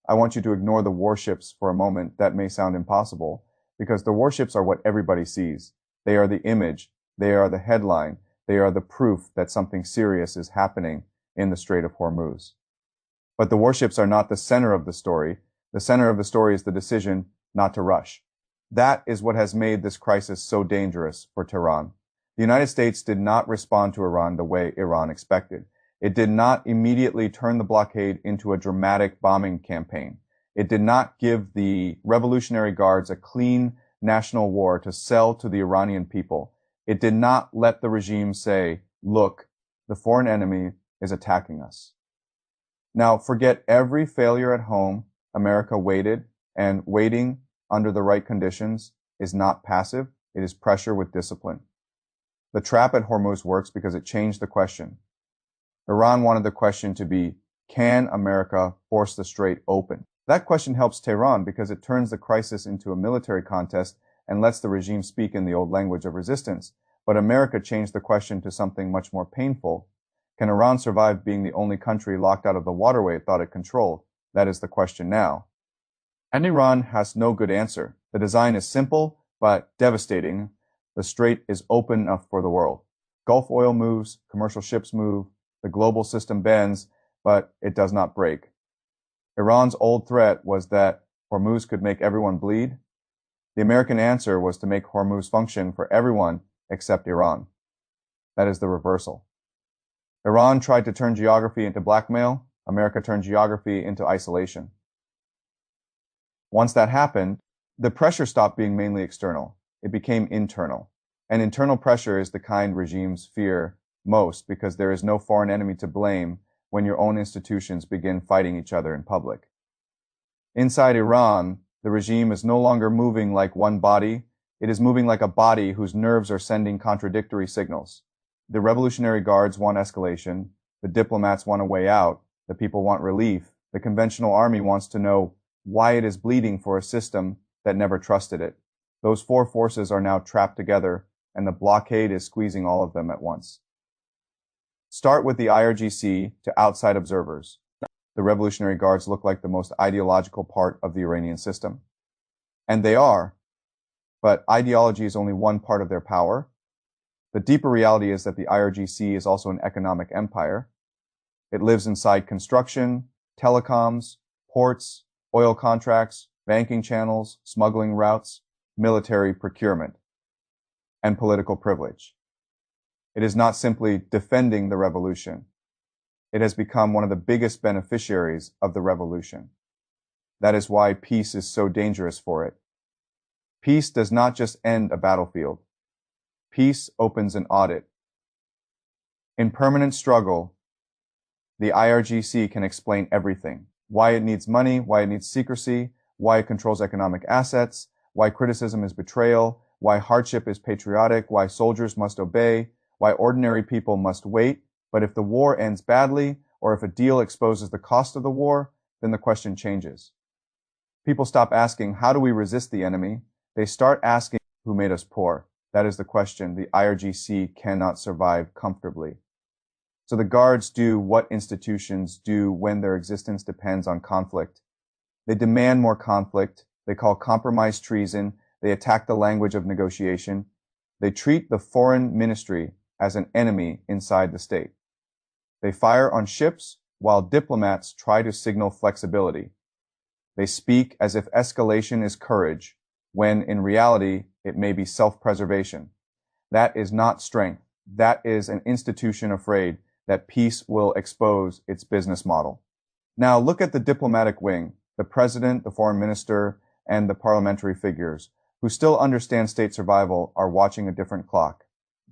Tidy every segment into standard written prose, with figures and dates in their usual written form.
I want you to ignore the warships for a moment. That may sound impossible, because the warships are what everybody sees. They are the image, they are the headline, they are the proof that something serious is happening in the Strait of Hormuz. But the warships are not the center of the story. The center of the story is the decision not to rush. That is what has made this crisis so dangerous for Tehran. The United States did not respond to Iran the way Iran expected. It did not immediately turn the blockade into a dramatic bombing campaign. It did not give the Revolutionary Guards a clean national war to sell to the Iranian people. It did not let the regime say, look, the foreign enemy is attacking us. Now, forget every failure at home. America waited, and waiting under the right conditions is not passive. It is pressure with discipline. The trap at Hormuz works because it changed the question. Iran wanted the question to be, can America force the strait open? That question helps Tehran because it turns the crisis into a military contest and lets the regime speak in the old language of resistance. But America changed the question to something much more painful. Can Iran survive being the only country locked out of the waterway it thought it controlled? That is the question now. And Iran has no good answer. The design is simple, but devastating. The strait is open enough for the world. Gulf oil moves, commercial ships move, the global system bends, but it does not break. Iran's old threat was that Hormuz could make everyone bleed. The American answer was to make Hormuz function for everyone except Iran. That is the reversal. Iran tried to turn geography into blackmail. America turned geography into isolation. Once that happened, the pressure stopped being mainly external. It became internal. And internal pressure is the kind regimes fear most because there is no foreign enemy to blame when your own institutions begin fighting each other in public. Inside Iran, the regime is no longer moving like one body. It is moving like a body whose nerves are sending contradictory signals. The Revolutionary Guards want escalation. The diplomats want a way out. The people want relief. The conventional army wants to know why it is bleeding for a system that never trusted it. Those four forces are now trapped together, and the blockade is squeezing all of them at once. Start with the IRGC to outside observers. The Revolutionary Guards look like the most ideological part of the Iranian system. And they are, but ideology is only one part of their power. The deeper reality is that the IRGC is also an economic empire. It lives inside construction, telecoms, ports, oil contracts, banking channels, smuggling routes, military procurement, and political privilege. It is not simply defending the revolution. It has become one of the biggest beneficiaries of the revolution. That is why peace is so dangerous for it. Peace does not just end a battlefield. Peace opens an audit. In permanent struggle, the IRGC can explain everything. Why it needs money, why it needs secrecy, why it controls economic assets, why criticism is betrayal, why hardship is patriotic, why soldiers must obey, why ordinary people must wait. But if the war ends badly, or if a deal exposes the cost of the war, then the question changes. People stop asking, how do we resist the enemy? They start asking, who made us poor? That is the question the IRGC cannot survive comfortably. So the guards do what institutions do when their existence depends on conflict. They demand more conflict. They call compromise treason. They attack the language of negotiation. They treat the foreign ministry as an enemy inside the state. They fire on ships while diplomats try to signal flexibility. They speak as if escalation is courage, when in reality it may be self-preservation. That is not strength. That is an institution afraid that peace will expose its business model. Now look at the diplomatic wing, the president, the foreign minister, and the parliamentary figures, who still understand state survival, are watching a different clock.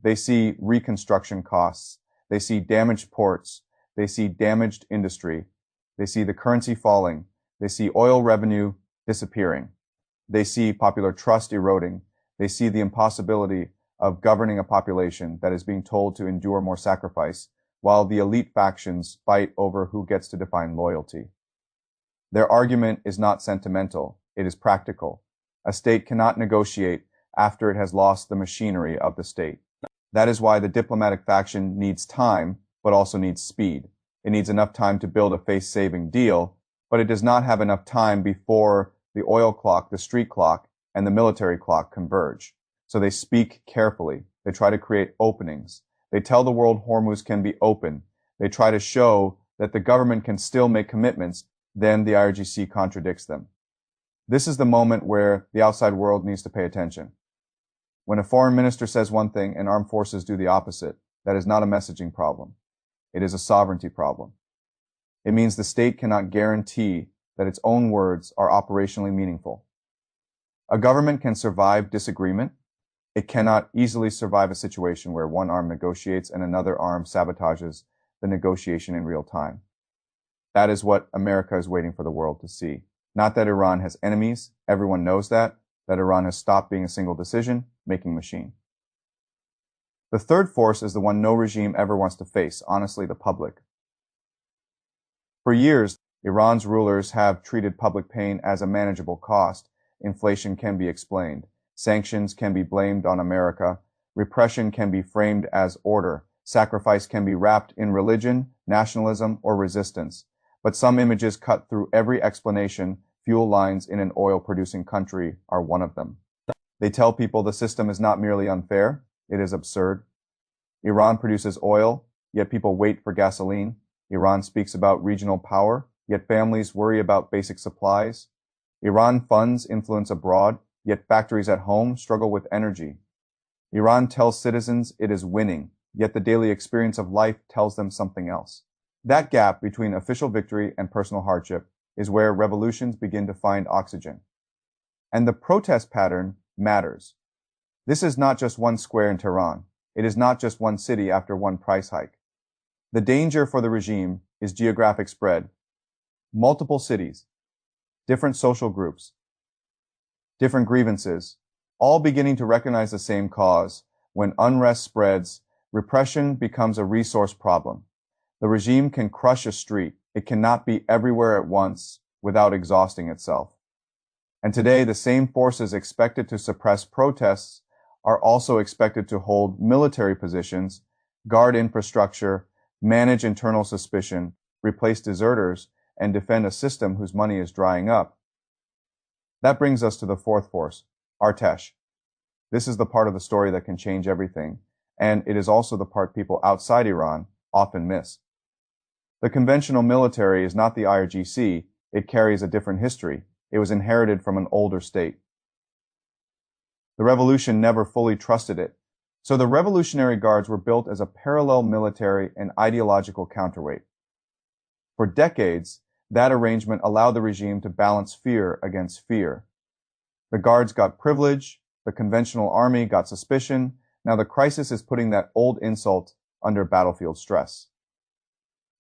They see reconstruction costs. They see damaged ports. They see damaged industry. They see the currency falling. They see oil revenue disappearing. They see popular trust eroding. They see the impossibility of governing a population that is being told to endure more sacrifice, while the elite factions fight over who gets to define loyalty. Their argument is not sentimental, it is practical. A state cannot negotiate after it has lost the machinery of the state. That is why the diplomatic faction needs time, but also needs speed. It needs enough time to build a face-saving deal, but it does not have enough time before the oil clock, the street clock, and the military clock converge. So they speak carefully. They try to create openings. They tell the world Hormuz can be open. They try to show that the government can still make commitments. Then the IRGC contradicts them. This is the moment where the outside world needs to pay attention. When a foreign minister says one thing and armed forces do the opposite, that is not a messaging problem. It is a sovereignty problem. It means the state cannot guarantee that its own words are operationally meaningful. A government can survive disagreement. It cannot easily survive a situation where one arm negotiates and another arm sabotages the negotiation in real time. That is what America is waiting for the world to see. Not that Iran has enemies. Everyone knows that Iran has stopped being a single decision-making machine. The third force is the one no regime ever wants to face, honestly, the public. For years, Iran's rulers have treated public pain as a manageable cost. Inflation can be explained. Sanctions can be blamed on America. Repression can be framed as order. Sacrifice can be wrapped in religion, nationalism, or resistance. But some images cut through every explanation. Fuel lines in an oil-producing country are one of them. They tell people the system is not merely unfair, it is absurd. Iran produces oil, yet people wait for gasoline. Iran speaks about regional power, yet families worry about basic supplies. Iran funds influence abroad, yet factories at home struggle with energy. Iran tells citizens it is winning, yet the daily experience of life tells them something else. That gap between official victory and personal hardship is where revolutions begin to find oxygen. And the protest pattern matters. This is not just one square in Tehran. It is not just one city after one price hike. The danger for the regime is geographic spread. Multiple cities, different social groups, different grievances, all beginning to recognize the same cause. When unrest spreads, repression becomes a resource problem. The regime can crush a street. It cannot be everywhere at once without exhausting itself. And today, the same forces expected to suppress protests are also expected to hold military positions, guard infrastructure, manage internal suspicion, replace deserters, and defend a system whose money is drying up. That brings us to the fourth force, Artesh. This is the part of the story that can change everything, and it is also the part people outside Iran often miss. The conventional military is not the IRGC. It carries a different history. It was inherited from an older state. The revolution never fully trusted it. So the Revolutionary Guards were built as a parallel military and ideological counterweight. For decades, that arrangement allowed the regime to balance fear against fear. The Guards got privilege. The conventional army got suspicion. Now the crisis is putting that old insult under battlefield stress.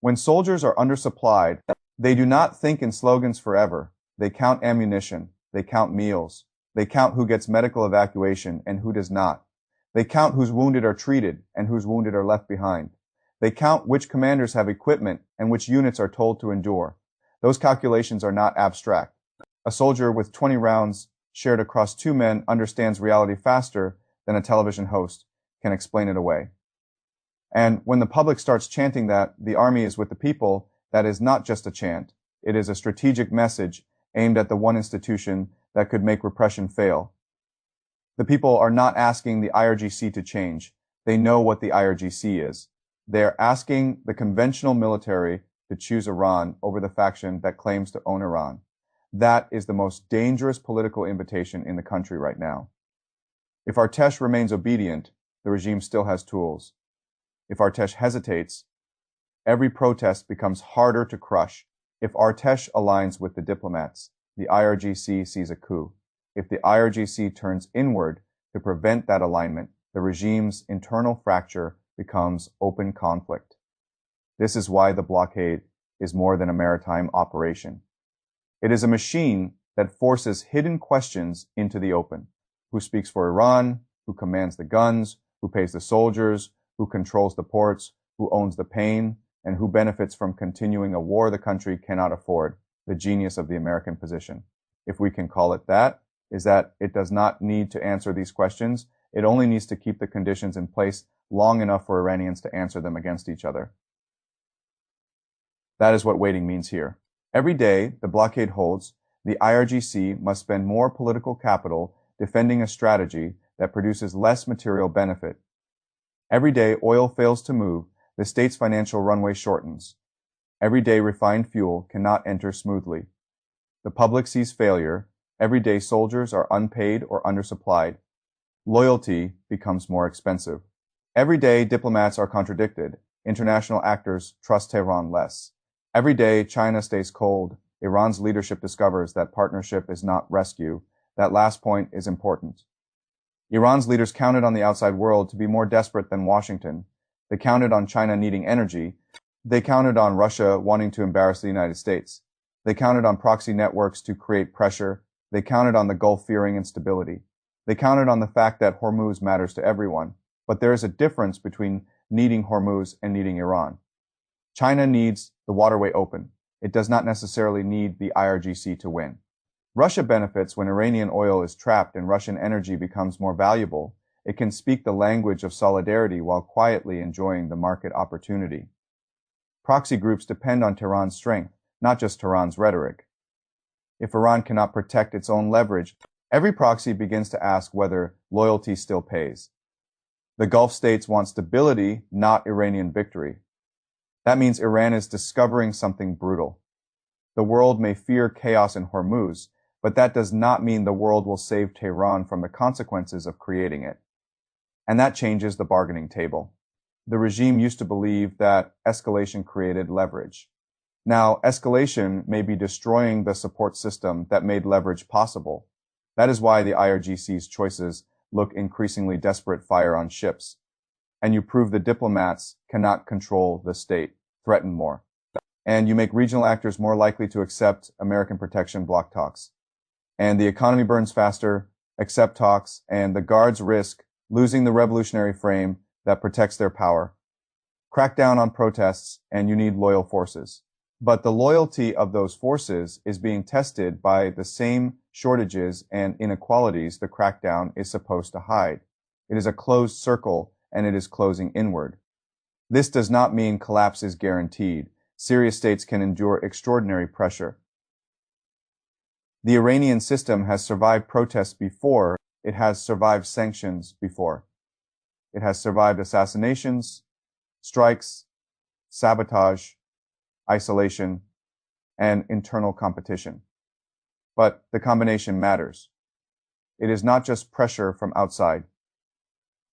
When soldiers are undersupplied, they do not think in slogans forever. They count ammunition. They count meals. They count who gets medical evacuation and who does not. They count whose wounded are treated and whose wounded are left behind. They count which commanders have equipment and which units are told to endure. Those calculations are not abstract. A soldier with 20 rounds shared across 2 men understands reality faster than a television host can explain it away. And when the public starts chanting that the army is with the people, that is not just a chant. It is a strategic message aimed at the one institution that could make repression fail. The people are not asking the IRGC to change. They know what the IRGC is. They are asking the conventional military to choose Iran over the faction that claims to own Iran. That is the most dangerous political invitation in the country right now. If Artesh remains obedient, the regime still has tools. If Artesh hesitates, every protest becomes harder to crush. If Artesh aligns with the diplomats, the IRGC sees a coup. If the IRGC turns inward to prevent that alignment, the regime's internal fracture becomes open conflict. This is why the blockade is more than a maritime operation. It is a machine that forces hidden questions into the open. Who speaks for Iran? Who commands the guns? Who pays the soldiers? Who controls the ports? Who owns the pain? And who benefits from continuing a war the country cannot afford? The genius of the American position, if we can call it that, is that it does not need to answer these questions. It only needs to keep the conditions in place long enough for Iranians to answer them against each other. That is what waiting means here. Every day the blockade holds, the IRGC must spend more political capital defending a strategy that produces less material benefit. Every day oil fails to move, the state's financial runway shortens. Every day refined fuel cannot enter smoothly. The public sees failure. Every day soldiers are unpaid or undersupplied. Loyalty becomes more expensive. Every day diplomats are contradicted. International actors trust Tehran less. Every day China stays cold. Iran's leadership discovers that partnership is not rescue. That last point is important. Iran's leaders counted on the outside world to be more desperate than Washington. They counted on China needing energy. They counted on Russia wanting to embarrass the United States. They counted on proxy networks to create pressure. They counted on the Gulf fearing instability. They counted on the fact that Hormuz matters to everyone. But there is a difference between needing Hormuz and needing Iran. China needs the waterway open. It does not necessarily need the IRGC to win. Russia benefits when Iranian oil is trapped and Russian energy becomes more valuable. It can speak the language of solidarity while quietly enjoying the market opportunity. Proxy groups depend on Tehran's strength, not just Tehran's rhetoric. If Iran cannot protect its own leverage, every proxy begins to ask whether loyalty still pays. The Gulf states want stability, not Iranian victory. That means Iran is discovering something brutal. The world may fear chaos in Hormuz, but that does not mean the world will save Tehran from the consequences of creating it. And that changes the bargaining table. The regime used to believe that escalation created leverage. Now, escalation may be destroying the support system that made leverage possible. That is why the IRGC's choices look increasingly desperate: fire on ships. And you prove the diplomats cannot control the state, threaten more. And you make regional actors more likely to accept American protection bloc talks. And the economy burns faster, accept talks, and the guards risk losing the revolutionary frame that protects their power. Crack down on protests, and you need loyal forces. But the loyalty of those forces is being tested by the same shortages and inequalities the crackdown is supposed to hide. It is a closed circle, and it is closing inward. This does not mean collapse is guaranteed. Serious states can endure extraordinary pressure. The Iranian system has survived protests before. It has survived sanctions before. It has survived assassinations, strikes, sabotage, isolation, and internal competition. But the combination matters. It is not just pressure from outside.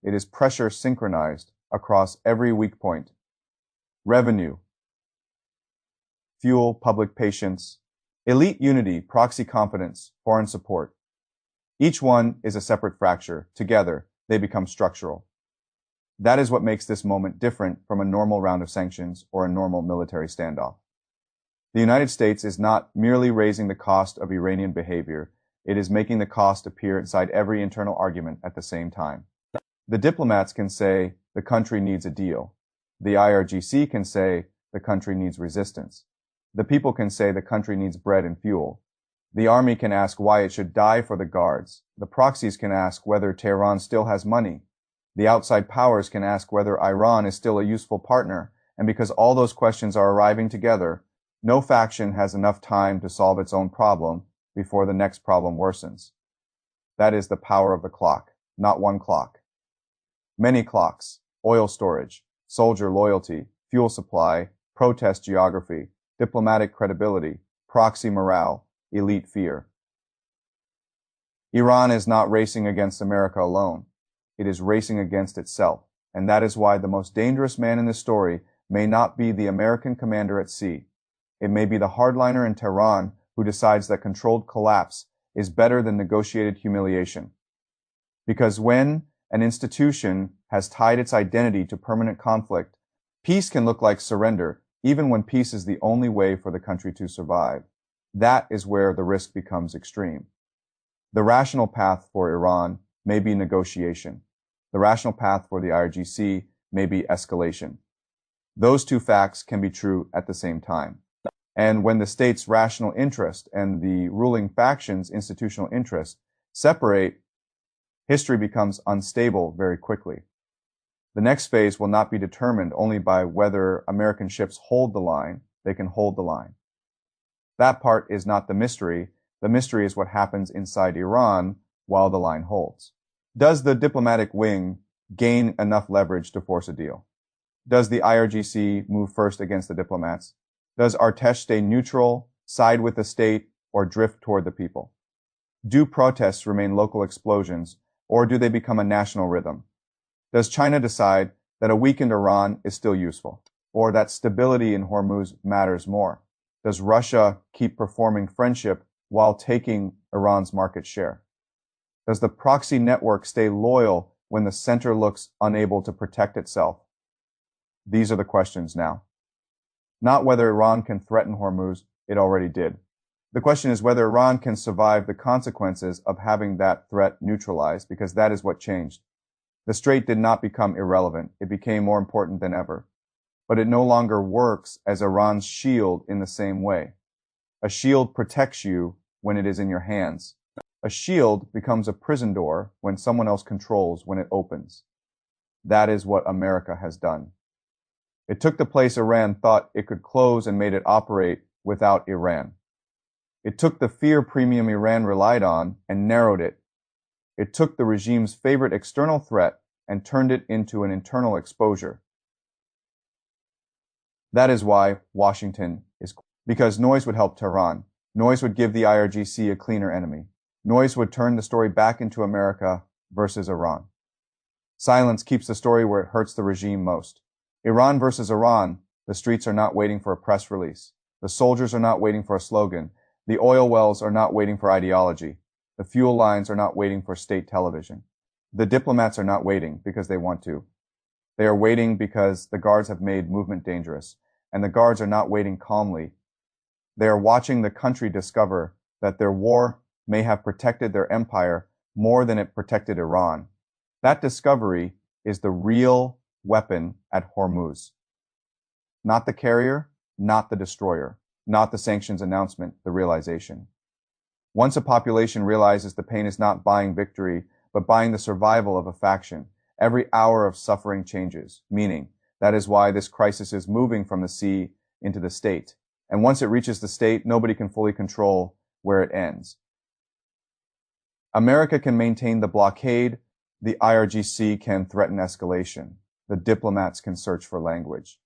It is pressure synchronized across every weak point. Revenue, fuel, public patience, elite unity, proxy confidence, foreign support. Each one is a separate fracture. Together, they become structural. That is what makes this moment different from a normal round of sanctions or a normal military standoff. The United States is not merely raising the cost of Iranian behavior, it is making the cost appear inside every internal argument at the same time. The diplomats can say the country needs a deal. The IRGC can say the country needs resistance. The people can say the country needs bread and fuel. The army can ask why it should die for the guards. The proxies can ask whether Tehran still has money. The outside powers can ask whether Iran is still a useful partner. And because all those questions are arriving together, no faction has enough time to solve its own problem before the next problem worsens. That is the power of the clock, not one clock. Many clocks: oil storage, soldier loyalty, fuel supply, protest geography, diplomatic credibility, proxy morale, elite fear. Iran is not racing against America alone. It is racing against itself, and that is why the most dangerous man in this story may not be the American commander at sea. It may be the hardliner in Tehran who decides that controlled collapse is better than negotiated humiliation. Because when an institution has tied its identity to permanent conflict, peace can look like surrender, even when peace is the only way for the country to survive. That is where the risk becomes extreme. The rational path for Iran may be negotiation. The rational path for the IRGC may be escalation. Those two facts can be true at the same time. And when the state's rational interest and the ruling faction's institutional interest separate, history becomes unstable very quickly. The next phase will not be determined only by whether American ships hold the line. They can hold the line. That part is not the mystery. The mystery is what happens inside Iran while the line holds. Does the diplomatic wing gain enough leverage to force a deal? Does the IRGC move first against the diplomats? Does Artesh stay neutral, side with the state, or drift toward the people? Do protests remain local explosions, or do they become a national rhythm? Does China decide that a weakened Iran is still useful, or that stability in Hormuz matters more? Does Russia keep performing friendship while taking Iran's market share? Does the proxy network stay loyal when the center looks unable to protect itself? These are the questions now. Not whether Iran can threaten Hormuz, it already did. The question is whether Iran can survive the consequences of having that threat neutralized, because that is what changed. The strait did not become irrelevant. It became more important than ever. But it no longer works as Iran's shield in the same way. A shield protects you when it is in your hands. A shield becomes a prison door when someone else controls when it opens. That is what America has done. It took the place Iran thought it could close and made it operate without Iran. It took the fear premium Iran relied on and narrowed it. It took the regime's favorite external threat and turned it into an internal exposure. That is why Washington is, because noise would help Tehran. Noise would give the IRGC a cleaner enemy. Noise would turn the story back into America versus Iran. Silence keeps the story where it hurts the regime most. Iran versus Iran, the streets are not waiting for a press release. The soldiers are not waiting for a slogan. The oil wells are not waiting for ideology. The fuel lines are not waiting for state television. The diplomats are not waiting because they want to. They are waiting because the guards have made movement dangerous, and the guards are not waiting calmly. They are watching the country discover that their war may have protected their empire more than it protected Iran. That discovery is the real weapon at Hormuz. Not the carrier, not the destroyer, not the sanctions announcement, the realization. Once a population realizes the pain is not buying victory, but buying the survival of a faction, every hour of suffering changes, meaning that is why this crisis is moving from the sea into the state. And once it reaches the state, nobody can fully control where it ends. America can maintain the blockade, the IRGC can threaten escalation, the diplomats can search for language.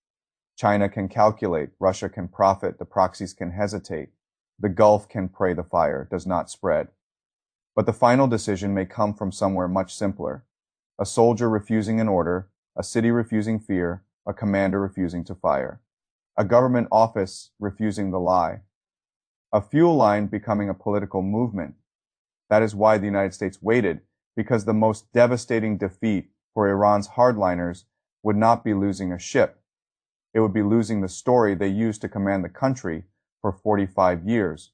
China can calculate, Russia can profit, the proxies can hesitate, the Gulf can pray the fire does not spread. But the final decision may come from somewhere much simpler. A soldier refusing an order, a city refusing fear, a commander refusing to fire, a government office refusing the lie, a fuel line becoming a political movement. That is why the United States waited, because the most devastating defeat for Iran's hardliners would not be losing a ship. It would be losing the story they used to command the country for 45 years.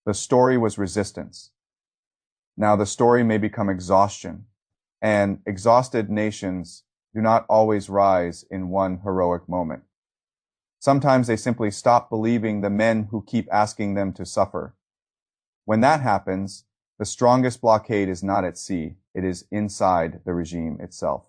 The story was resistance. Now the story may become exhaustion, and exhausted nations do not always rise in one heroic moment. Sometimes they simply stop believing the men who keep asking them to suffer. When that happens, the strongest blockade is not at sea, it is inside the regime itself.